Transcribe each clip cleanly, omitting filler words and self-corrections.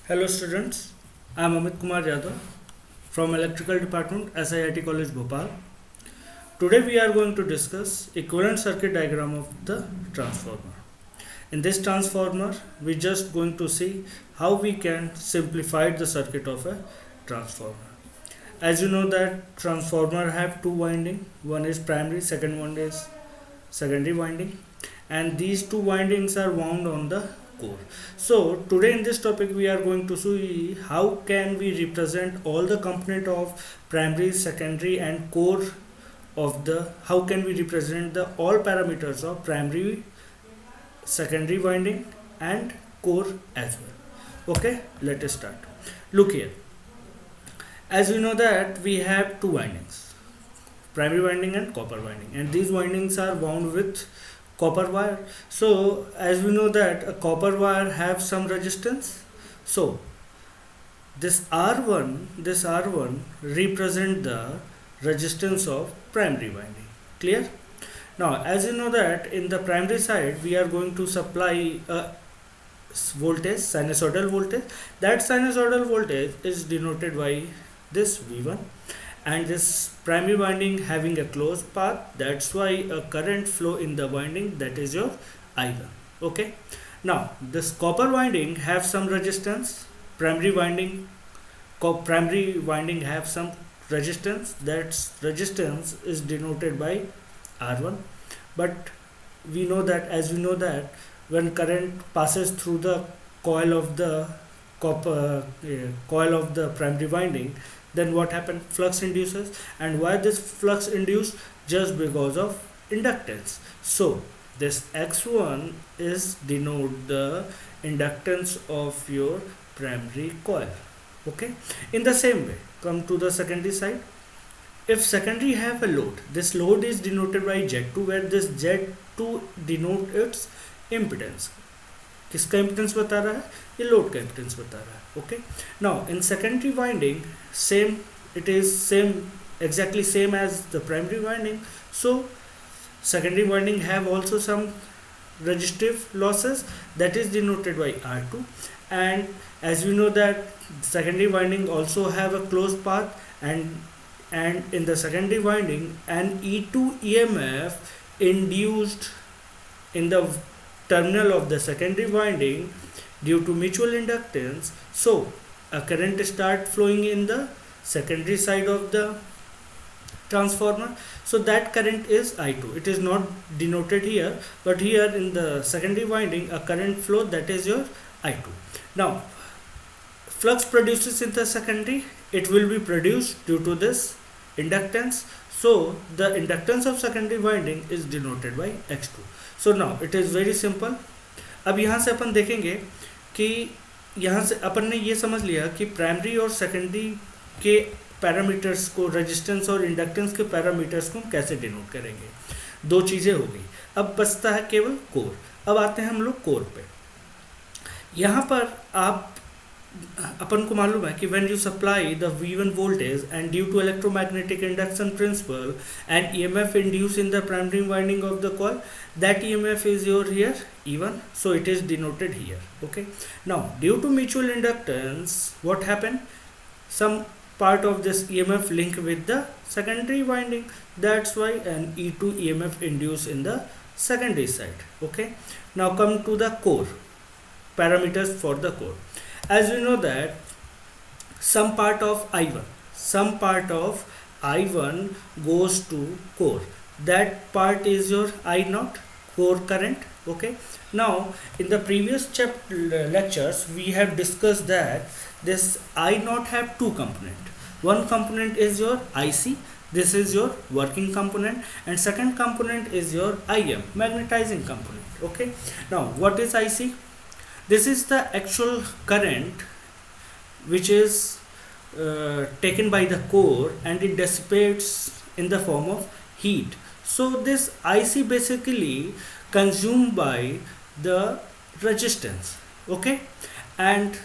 Hello students, I am Amit Kumar Yadav from Electrical Department, SIIT College Bhopal. Today we are going to discuss equivalent circuit diagram of the transformer. In this transformer, we just going to see how we can simplify the circuit of a transformer. As you know that transformer have two winding, one is primary, second one is secondary winding, and these two windings are wound on the core. So today in this topic we are going to see how can we represent all the component of primary, secondary and core of the, how can we represent the all parameters of primary, secondary winding and core as well. Okay, let us start. Look here, as we know that we have two windings, primary winding and copper winding, and these windings are wound with copper wire. So as we know that a copper wire have some resistance, so this R1 represent the resistance of primary winding. Clear? Now as you know that in the primary side we are going to supply a voltage, sinusoidal voltage. That sinusoidal voltage is denoted by this V1, and this primary winding having a closed path, that's why a current flow in the winding, that is your I1. Okay, now this copper winding have some resistance, primary winding have some resistance, that resistance is denoted by R1. But we know that, as we know that when current passes through the coil of the coil of the primary winding, then what happened? Flux induces. And why this flux induced? Just because of inductance. So this x1 is denote the inductance of your primary coil. Okay, in the same way, come to the secondary side. If secondary have a load, this load is denoted by Z2, where this Z2 denote its impedance. किसका impedance बता रहा है? ये load का impedance बता रहा है. Okay, now in secondary winding same, it is same, exactly same as the primary winding. So secondary winding have also some resistive losses, that is denoted by R2. And as we know that secondary winding also have a closed path, and in the secondary winding an E2 EMF induced in the terminal of the secondary winding due to mutual inductance. So a current start flowing in the secondary side of the transformer. So that current is I2. It is not denoted here, but here in the secondary winding a current flow, that is your I2. Now flux produces in the secondary, it will be produced due to this inductance. So the inductance of secondary winding is denoted by X2. So now it is very simple. अब यहाँ से अपन देखेंगे कि यहाँ से अपन ने ये समझ लिया कि प्राइमरी और सेकेंडरी के पैरामीटर्स को, रेजिस्टेंस और इंडक्टेंस के पैरामीटर्स को हम कैसे डिनोट करेंगे. दो चीज़ें हो गई. अब बचता है केवल कोर. अब आते हैं हम लोग कोर पे. यहाँ पर अपन को मालूम है कि when you supply the V1 voltage and due to electromagnetic induction principle and EMF induced in the primary winding of the coil, that EMF is your here E1, so it is denoted here. Okay, now due to mutual inductance, what happened? Some part of this EMF link with the secondary winding, that's why an E2 EMF induced in the secondary side. Okay, now come to the core parameters for the core. As we know that some part of I1 goes to core. That part is your I0, core current. Okay, now in the previous lectures we have discussed that this I0 have two components. One component is your IC, this is your working component, and second component is your IM, magnetizing component. Okay, now what is IC? This is the actual current which is taken by the core, and it dissipates in the form of heat. So this IC basically consumed by the resistance. Okay, and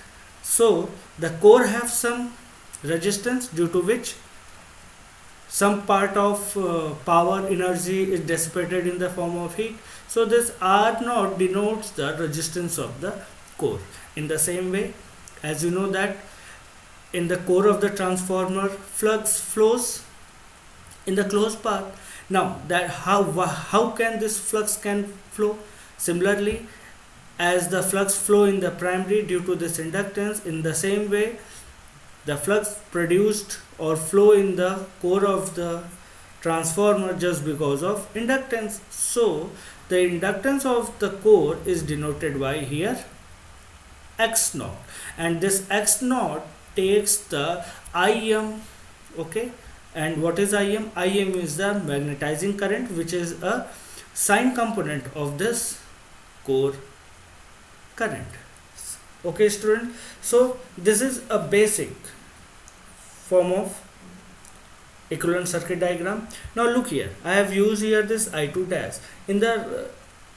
so the core have some resistance, due to which some part of power energy is dissipated in the form of heat. So this R0 denotes the resistance of the core. In the same way, As you know that in the core of the transformer, flux flows in the closed path. Now that how can this flux can flow? Similarly, as the flux flow in the primary due to this inductance, in the same way the flux produced or flow in the core of the transformer just because of inductance. So the inductance of the core is denoted by here x naught, and this x naught takes the Im. Okay, and what is Im? Im is the magnetizing current, which is a sign component of this core current. Okay student, so this is a basic form of equivalent circuit diagram. Now look here, I have used here this I2 dash. In the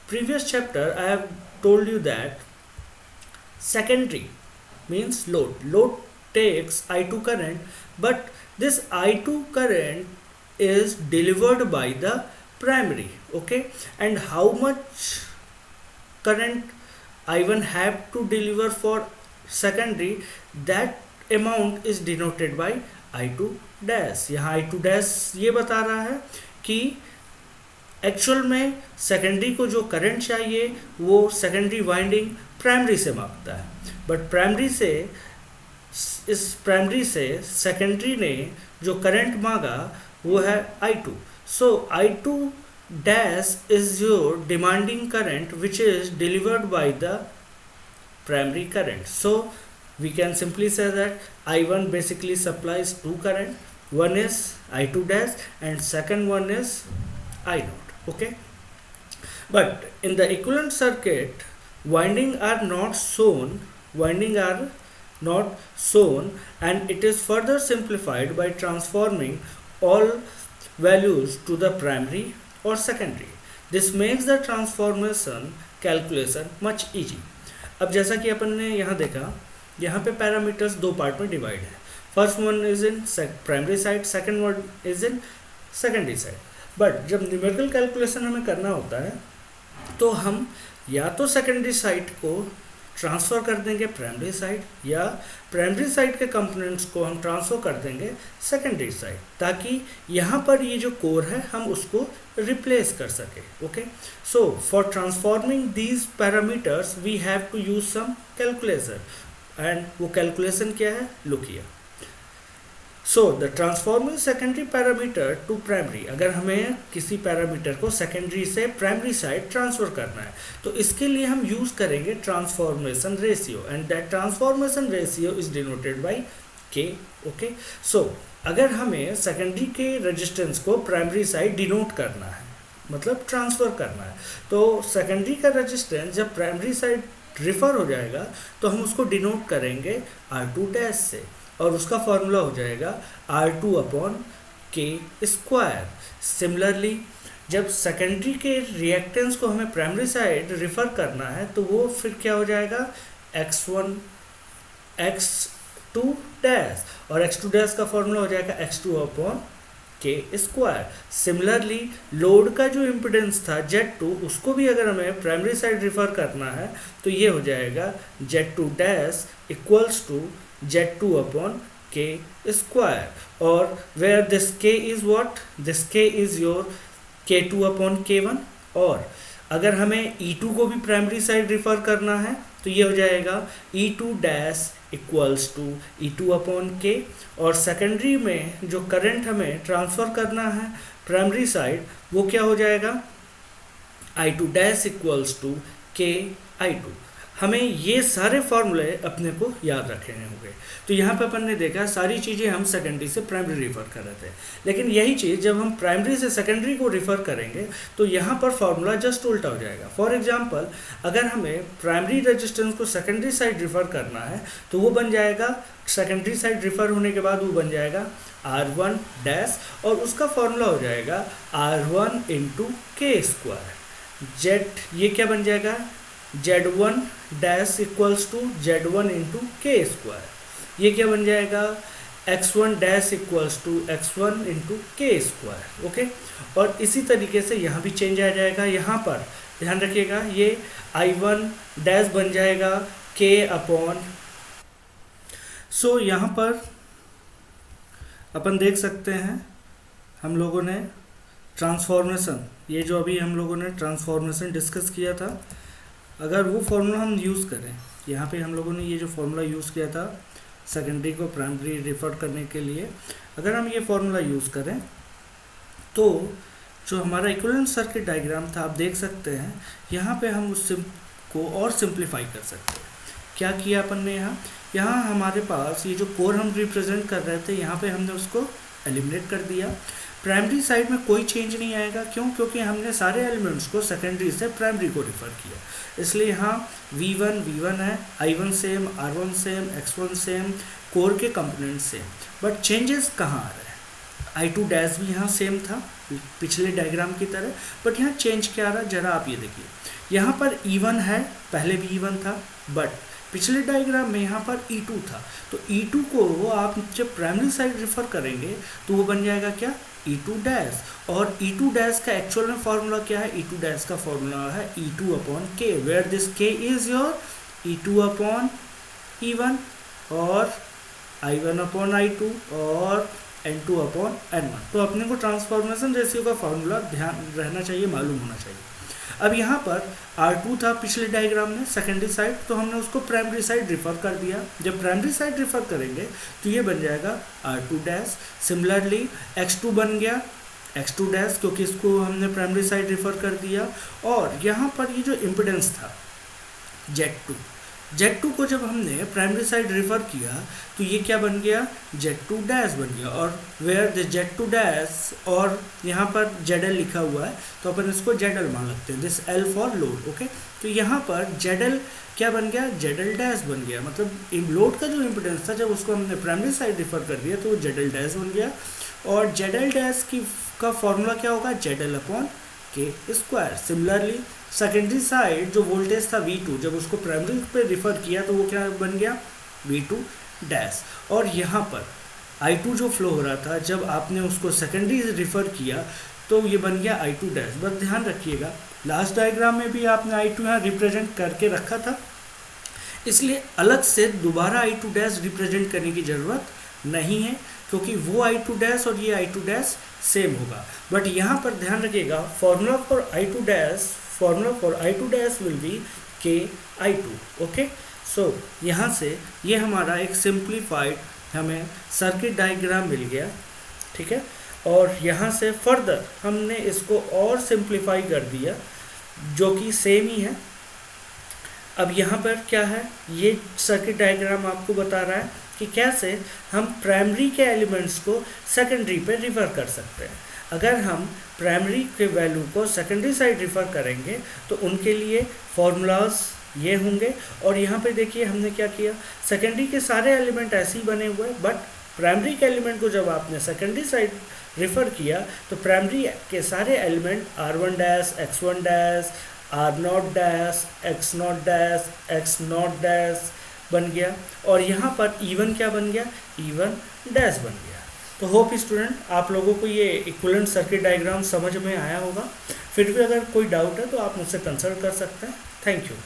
previous chapter I have told you that secondary means load takes I2 current, but this I2 current is delivered by the primary. Okay, and how much current I1 have to deliver for secondary, that amount is denoted by I2 dash. यहाँ I2 dash ये बता रहा है कि actual में secondary को जो current चाहिए वो सेकेंडरी वाइंडिंग प्राइमरी से मांगता है, बट प्राइमरी से सेकेंडरी ने जो करंट मांगा वो है I2. So I2 dash is your demanding current which is delivered by the primary current. So we can simply say that I1 basically supplies two current. One is I2 dash and second one is I0. Okay, but in the equivalent circuit, winding are not shown, and it is further simplified by transforming all values to the primary or secondary. This makes the transformation calculation much easy. अब जैसा कि अपन ने यहाँ देखा, यहाँ पे parameters दो part में डिवाइड है. First one is in primary side, second one is in secondary side. But जब न्यूमेरिकल कैलकुलेशन हमें करना होता है तो हम या तो सेकेंडरी साइड को ट्रांसफ़र कर देंगे प्राइमरी साइड, या प्राइमरी साइड के कंपोनेंट्स को हम ट्रांसफ़र कर देंगे सेकेंडरी साइड, ताकि यहाँ पर ये जो कोर है हम उसको रिप्लेस कर सके. Okay, so for transforming these parameters we have to use some calculation, and वो कैलकुलेशन क्या है, look here. So the transforming secondary parameter to primary, अगर हमें किसी पैरामीटर को सेकेंडरी से प्राइमरी साइड ट्रांसफ़र करना है तो इसके लिए हम यूज़ करेंगे transformation ratio, and that transformation ratio is denoted by के. ओके, सो अगर हमें सेकेंडरी के रेजिस्टेंस को प्राइमरी साइड डिनोट करना है, मतलब ट्रांसफ़र करना है, तो सेकेंडरी का रेजिस्टेंस जब प्राइमरी साइड रिफ़र हो जाएगा तो हम उसको डिनोट करेंगे R2 डैश से, और उसका फॉर्मूला हो जाएगा R2 अपॉन के स्क्वायर. सिमिलरली जब सेकेंडरी के रिएक्टेंस को हमें प्राइमरी साइड रिफ़र करना है तो वो फिर क्या हो जाएगा, x1 x2 डैश, और x2 डैश का फॉर्मूला हो जाएगा x2 अपॉन के स्क्वायर. सिमिलरली लोड का जो इम्पिडेंस था Z2, उसको भी अगर हमें प्राइमरी साइड रिफ़र करना है तो ये हो जाएगा Z2 dash equals to Z2 upon K square, or where this K is what? This K is your K2 upon K1. और अगर हमें E2 को भी प्राइमरी साइड रिफ़र करना है तो ये हो जाएगा E2 dash equals to E2 upon K, और सेकेंडरी में जो करंट हमें ट्रांसफ़र करना है प्राइमरी साइड वो क्या हो जाएगा, I2 dash equals to K I2. हमें ये सारे फार्मूले अपने को याद रखने होंगे. तो यहाँ पे अपन ने देखा सारी चीज़ें हम सेकेंडरी से प्राइमरी रिफ़र कर रहे थे, लेकिन यही चीज़ जब हम प्राइमरी से सेकेंडरी को रिफ़र करेंगे तो यहाँ पर फार्मूला जस्ट उल्टा हो जाएगा. फॉर एग्जांपल अगर हमें प्राइमरी रेजिस्टेंस को सेकेंडरी साइड रिफ़र करना है तो वो बन जाएगा, सेकेंडरी साइड रिफ़र होने के बाद वो बन जाएगा R1 डैश, और उसका फार्मूला हो जाएगा R1 into K square. Z ये क्या बन जाएगा, Z1 dash equals to Z1 into K square. ये क्या बन जाएगा, x1 dash equals to x1 into K square. Okay, और इसी तरीके से यहाँ भी चेंज आ जाएगा. यहाँ पर ध्यान रखिएगा ये I1 डैश बन जाएगा k अपॉन सो यहाँ पर अपन देख सकते हैं हम लोगों ने ट्रांसफॉर्मेशन, ये जो अभी हम लोगों ने ट्रांसफॉर्मेशन डिस्कस किया था, अगर वो फॉर्मूला हम यूज़ करें, यहाँ पे हम लोगों ने ये जो फॉर्मूला यूज़ किया था सेकेंडरी को प्राइमरी रिफर करने के लिए, अगर हम ये फॉर्मूला यूज़ करें तो जो हमारा इक्विवेलेंट सर्किट डायग्राम था, आप देख सकते हैं यहाँ पे हम उस को और सिंप्लीफाई कर सकते हैं। क्या किया अपन ने यहाँ हमारे पास ये जो कोर हम रिप्रेजेंट कर रहे थे, यहाँ पे हमने उसको एलिमिनेट कर दिया। प्राइमरी साइड में कोई चेंज नहीं आएगा, क्यों? क्योंकि हमने सारे एलिमेंट्स को सेकेंडरी से प्राइमरी को रिफ़र किया, इसलिए यहाँ V1 है, I1 same, R1 same, X1 same, core के कंपोनेंट सेम, बट चेंजेस कहाँ आ रहे हैं? I2 डैश भी यहाँ सेम था पिछले डायग्राम की तरह, बट यहाँ चेंज क्या आ रहा है जरा आप ये देखिए, यहाँ पर E1 है, पहले भी E1 था, बट पिछले डायग्राम में यहाँ पर E2 था, तो E2 को आप जब प्राइमरी साइड रिफ़र करेंगे तो वो बन जाएगा क्या? E2 डैश, और E2 डैश का एक्चुअल में फॉर्मूला क्या है? E2 डैश का फॉर्मूला है E2 upon K, where this K is your E2 upon E1 और I1 अपॉन I2 और N2 अपॉन N1। तो अपने को ट्रांसफॉर्मेशन रेशियो का फॉर्मूला ध्यान रहना चाहिए, मालूम होना चाहिए। अब यहाँ पर R2 था पिछले डायग्राम में सेकेंडरी साइड, तो हमने उसको प्राइमरी साइड रिफ़र कर दिया। जब प्राइमरी साइड रिफ़र करेंगे तो ये बन जाएगा R2 डैश। सिमिलरली X2 बन गया X2 डैश, क्योंकि इसको हमने प्राइमरी साइड रिफ़र कर दिया। और यहाँ पर ये जो इम्पिडेंस था Z2 को जब हमने प्राइमरी साइड रिफ़र किया तो ये क्या बन गया? Z2 डैश बन गया, और वेयर द Z2 डैश, और यहाँ पर ZL लिखा हुआ है तो अपन इसको ZL मान लगते हैं, this L for load. Okay, तो यहाँ पर ZL क्या बन गया? ZL डैश बन गया, मतलब लोड का जो इम्पिडेंस था जब उसको हमने प्राइमरी साइड रिफ़र कर दिया तो वो ZL डैश बन गया। और ZL डैश का फॉर्मूला क्या होगा? ZL upon K square. Similarly secondary side जो वोल्टेज था V2, जब उसको प्राइमरी पे रिफ़र किया तो वो क्या बन गया? V2 dash. और यहाँ पर I2 जो फ्लो हो रहा था जब आपने उसको सेकेंडरी रिफ़र किया तो ये बन गया I2 डैश। बस ध्यान रखिएगा लास्ट डायग्राम में भी आपने I2 यहाँ रिप्रेजेंट करके रखा था, इसलिए अलग से दोबारा I2 डैश रिप्रेजेंट करने की ज़रूरत नहीं है, क्योंकि वो I2 डैश और ये I2 डैश सेम होगा। बट यहाँ पर ध्यान रखिएगा formula for I2 dash will be KI2। Okay, so यहाँ से ये हमारा एक सिंप्लीफाइड हमें सर्किट डायग्राम मिल गया, ठीक है। और यहाँ से फर्दर हमने इसको और सिंप्लीफाई कर दिया जो कि सेम ही है। अब यहाँ पर क्या है, ये सर्किट डायग्राम आपको बता रहा है कि कैसे हम प्राइमरी के एलिमेंट्स को सेकेंडरी पे रिफ़र कर सकते हैं। अगर हम प्राइमरी के वैल्यू को सेकेंडरी साइड रिफ़र करेंगे तो उनके लिए फॉर्मूलाज ये होंगे। और यहाँ पे देखिए हमने क्या किया, सेकेंडरी के सारे एलिमेंट ऐसे ही बने हुए, बट प्राइमरी के एलिमेंट को जब आपने सेकेंडरी साइड रिफ़र किया तो प्राइमरी के सारे element R1 dash, X1 dash, R0 dash, X0 dash, X0 dash बन गया। और यहाँ पर E1 क्या बन गया? E1 डैश बन गया। तो होप स्टूडेंट आप लोगों को ये इक्विवेलेंट सर्किट डायग्राम समझ में आया होगा। फिर भी अगर कोई डाउट है तो आप मुझसे कंसल्ट कर सकते हैं। Thank you.